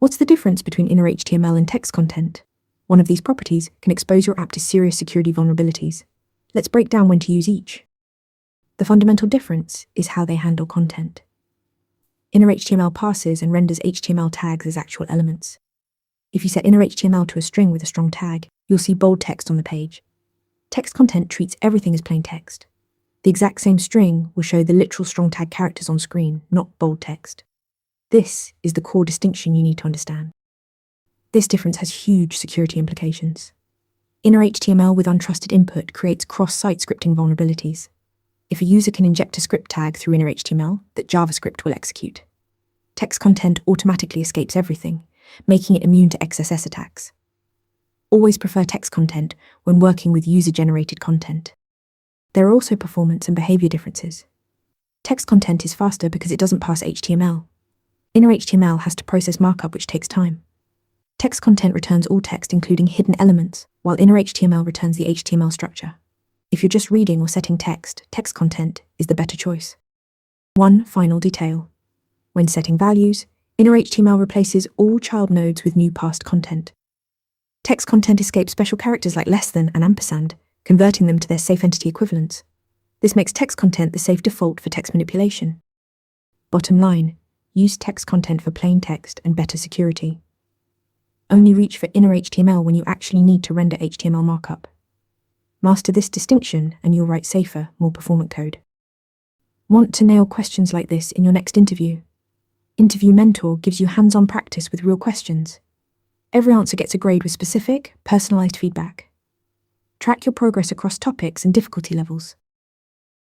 What's the difference between innerHTML and text content? One of these properties can expose your app to serious security vulnerabilities. Let's break down when to use each. The fundamental difference is how they handle content. innerHTML parses and renders HTML tags as actual elements. If you set innerHTML to a string with a strong tag, you'll see bold text on the page. Text content treats everything as plain text. The exact same string will show the literal strong tag characters on screen, not bold text. This is the core distinction you need to understand. This difference has huge security implications. innerHTML with untrusted input creates cross-site scripting vulnerabilities. If a user can inject a script tag through innerHTML, that JavaScript will execute. Text content automatically escapes everything, making it immune to XSS attacks. Always prefer text content when working with user-generated content. There are also performance and behavior differences. Text content is faster because it doesn't pass HTML. innerHTML has to process markup, which takes time. Text content returns all text, including hidden elements, while innerHTML returns the HTML structure. If you're just reading or setting text, text content is the better choice. One final detail. When setting values, innerHTML replaces all child nodes with new passed content. Text content escapes special characters like less than and ampersand, converting them to their safe entity equivalents. This makes text content the safe default for text manipulation. Bottom line, use text content for plain text and better security. Only reach for innerHTML when you actually need to render HTML markup. Master this distinction and you'll write safer, more performant code. Want to nail questions like this in your next interview? Interview Mentor gives you hands-on practice with real questions. Every answer gets a grade with specific, personalized feedback. Track your progress across topics and difficulty levels.